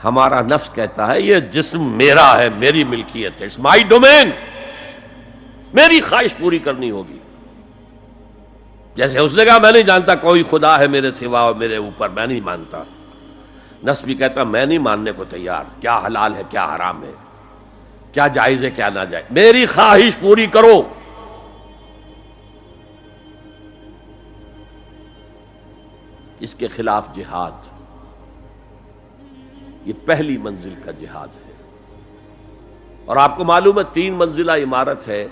ہمارا نفس کہتا ہے یہ جسم میرا ہے، میری ملکیت ہے، اٹس مائی ڈومین، میری خواہش پوری کرنی ہوگی. جیسے اس نے کہا میں نہیں جانتا کوئی خدا ہے میرے سوا اور میرے اوپر، میں نہیں مانتا. نفس بھی کہتا میں نہیں ماننے کو تیار، کیا حلال ہے کیا حرام ہے، کیا جائز ہے کیا ناجائز، میری خواہش پوری کرو. اس کے خلاف جہاد، یہ پہلی منزل کا جہاد ہے. اور آپ کو معلوم ہے 3 منزلہ عمارت ہے،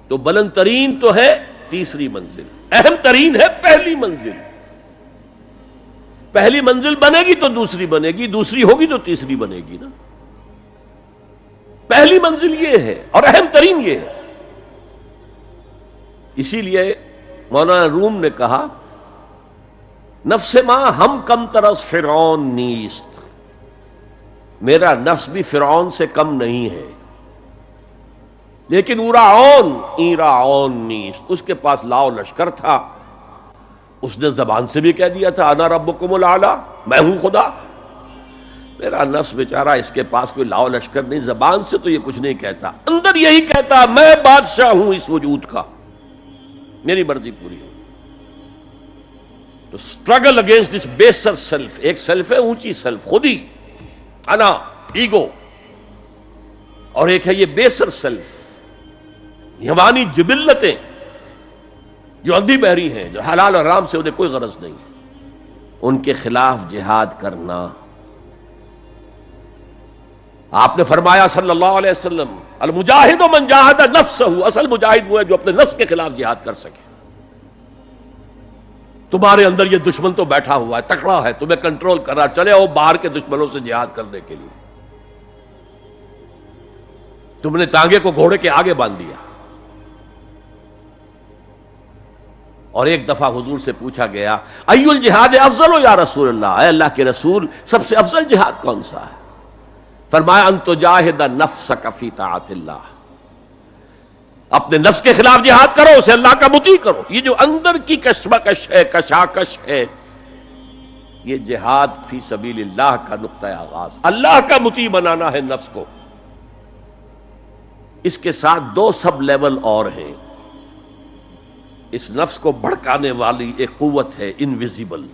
تو بلند ترین تو ہے تیسری منزل، اہم ترین ہے پہلی منزل. پہلی منزل بنے گی تو دوسری بنے گی، دوسری ہوگی تو تیسری بنے گی نا. پہلی منزل یہ ہے اور اہم ترین یہ ہے. اسی لیے مولانا روم نے کہا نفس ماں ہم کم ترس فرعون نیست، میرا نفس بھی فرعون سے کم نہیں ہے، لیکن ایراعون نیست، اس کے پاس لاؤ لشکر تھا، اس نے زبان سے بھی کہہ دیا تھا انا ربکم الاعلی، میں ہوں خدا. میرا نفس بیچارہ اس کے پاس کوئی لاؤ لشکر نہیں، زبان سے تو یہ کچھ نہیں کہتا، اندر یہی کہتا میں بادشاہ ہوں اس وجود کا، میری مرضی پوری ہو. تو اسٹرگل اگینسٹ دس بیسر سیلف، ایک سیلف ہے اونچی سیلف، خود ہی انا ایگو، اور ایک ہے یہ بیسر سیلف، حیوانی جبلتیں جو اندھی بہری ہیں، جو حلال اور حرام سے انہیں کوئی غرض نہیں، ان کے خلاف جہاد کرنا. آپ نے فرمایا صلی اللہ علیہ وسلم المجاہد من جاہد نفسہ، اصل مجاہد وہ ہے جو اپنے نفس کے خلاف جہاد کر سکے. تمہارے اندر یہ دشمن تو بیٹھا ہوا ہے، تکڑا ہے، تمہیں کنٹرول کر رہا، چلے آؤ باہر کے دشمنوں سے جہاد کرنے کے لیے. تم نے ٹانگے کو گھوڑے کے آگے باندھ دیا. اور ایک دفعہ حضور سے پوچھا گیا ای الجہاد افضل یا رسول اللہ، اے اللہ کے رسول سب سے افضل جہاد کون سا ہے؟ فرمایا ان تجاہد نفسک فی طاعت اللہ، اپنے نفس کے خلاف جہاد کرو، اسے اللہ کا مطیع کرو. یہ جو اندر کی کشمکش ہے، کشاکش ہے، یہ جہاد فی سبیل اللہ کا نقطہ آغاز، اللہ کا مطیع بنانا ہے نفس کو. اس کے ساتھ 2 سب لیول اور ہیں. اس نفس کو بھڑکانے والی ایک قوت ہے انویزیبل،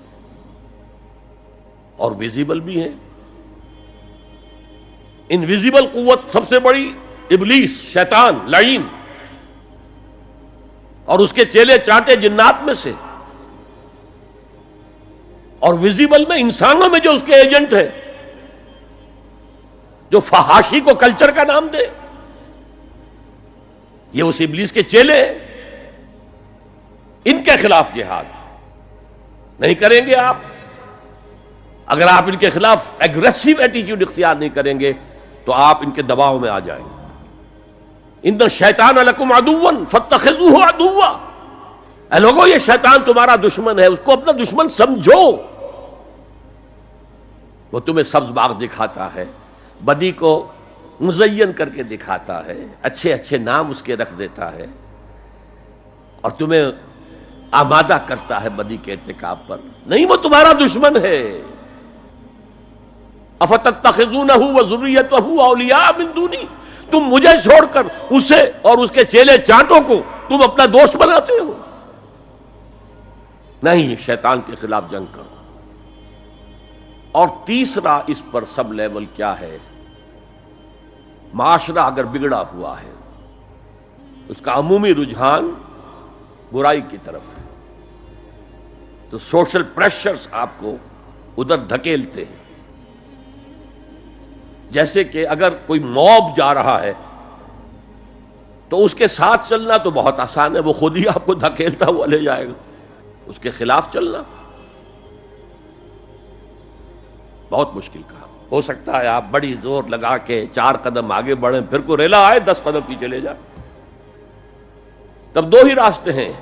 اور ویزیبل بھی ہے. انویزیبل قوت سب سے بڑی ابلیس، شیطان لعین، اور اس کے چیلے چانٹے جنات میں سے، اور ویزیبل میں انسانوں میں جو اس کے ایجنٹ ہیں، جو فحاشی کو کلچر کا نام دے، یہ اس ابلیس کے چیلے ہیں. ان کے خلاف جہاد نہیں کریں گے آپ، اگر آپ ان کے خلاف ایگریسو ایٹیٹیوڈ اختیار نہیں کریں گے تو آپ ان کے دباؤ میں آ جائیں گے. ان الشیطان لکم عدوا فاتخذوہ عدوا، اے لوگو یہ شیطان تمہارا دشمن ہے، اس کو اپنا دشمن سمجھو. وہ تمہیں سبز باغ دکھاتا ہے، بدی کو مزین کر کے دکھاتا ہے، اچھے اچھے نام اس کے رکھ دیتا ہے، اور تمہیں آمادہ کرتا ہے بدی کے ارتکاب پر. نہیں، وہ تمہارا دشمن ہے. افتتخذونہ وذریتہ اولیاء من دونی، تم مجھے چھوڑ کر اسے اور اس کے چیلے چانٹوں کو تم اپنا دوست بناتے ہو. نہیں، شیطان کے خلاف جنگ کرو. اور تیسرا اس پر سب لیول کیا ہے؟ معاشرہ اگر بگڑا ہوا ہے، اس کا عمومی رجحان برائی کی طرف ہے، تو سوشل پریشرز آپ کو ادھر دھکیلتے ہیں. جیسے کہ اگر کوئی موب جا رہا ہے تو اس کے ساتھ چلنا تو بہت آسان ہے، وہ خود ہی آپ کو دھکیلتا ہوا لے جائے گا. اس کے خلاف چلنا بہت مشکل کام. ہو سکتا ہے آپ بڑی زور لگا کے 4 قدم آگے بڑھیں، پھر کو ریلا آئے 10 قدم پیچھے لے جائے. تب 2 ہی راستے ہیں،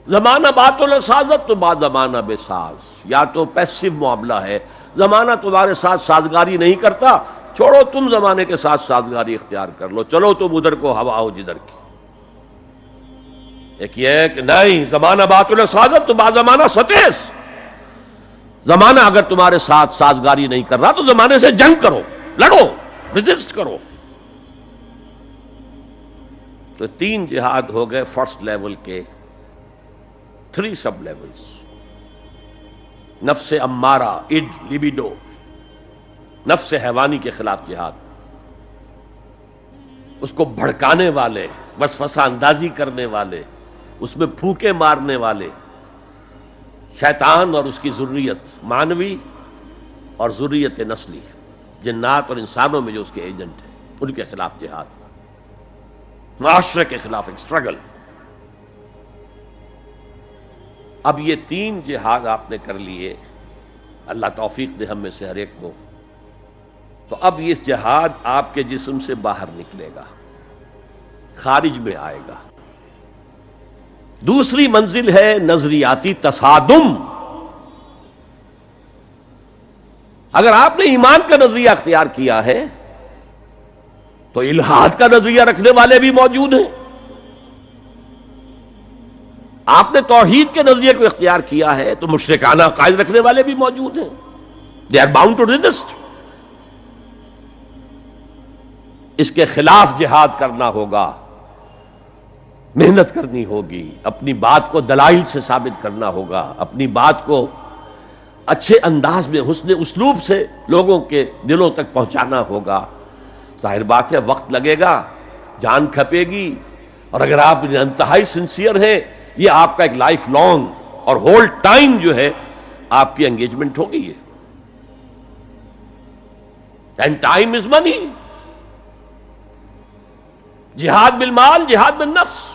زمانہ بات و سازت تو بعد زمانہ بے ساز. یا تو پیسو معاملہ ہے، زمانہ تمہارے ساتھ سازگاری نہیں کرتا، چھوڑو تم زمانے کے ساتھ سازگاری اختیار کر لو، چلو تم ادھر کو ہوا ہو جدھر کی. ایک یہ ہے کہ نہیں، زمانہ بات و سازت تو بعد زمانہ ستیس، زمانہ اگر تمہارے ساتھ سازگاری نہیں کر رہا تو زمانے سے جنگ کرو، لڑو، ریزسٹ کرو۔ تو 3 جہاد ہو گئے فرسٹ لیول کے، 3 سب لیولز۔ نفس امارہ، اڈ، لیبیڈو، نفس حیوانی کے خلاف جہاد، اس کو بھڑکانے والے، وسوسہ اندازی کرنے والے، اس میں پھونکے مارنے والے، شیطان اور اس کی ذریت مانوی اور ذریت نسلی، جنات اور انسانوں میں جو اس کے ایجنٹ ہیں، ان کے خلاف جہاد، معاشرے کے خلاف ایک اسٹرگل۔ اب یہ 3 جہاد آپ نے کر لیے، اللہ توفیق دے ہم میں سے ہر ایک کو، تو اب یہ جہاد آپ کے جسم سے باہر نکلے گا، خارج میں آئے گا۔ دوسری منزل ہے نظریاتی تصادم۔ اگر آپ نے ایمان کا نظریہ اختیار کیا ہے تو الحاد کا نظریہ رکھنے والے بھی موجود ہیں۔ آپ نے توحید کے نظریے کو اختیار کیا ہے تو مشرکانہ عقائد رکھنے والے بھی موجود ہیں۔ They are bound to resist. اس کے خلاف جہاد کرنا ہوگا، محنت کرنی ہوگی، اپنی بات کو دلائل سے ثابت کرنا ہوگا، اپنی بات کو اچھے انداز میں حسن اسلوب سے لوگوں کے دلوں تک پہنچانا ہوگا۔ ظاہر بات ہے وقت لگے گا، جان کھپے گی، اور اگر آپ انتہائی سنسیئر ہیں یہ آپ کا ایک لائف لانگ اور ہول ٹائم جو ہے آپ کی انگیجمنٹ ہوگی ہے۔ اینڈ ٹائم از منی۔ جہاد بالمال، جہاد بالنفس۔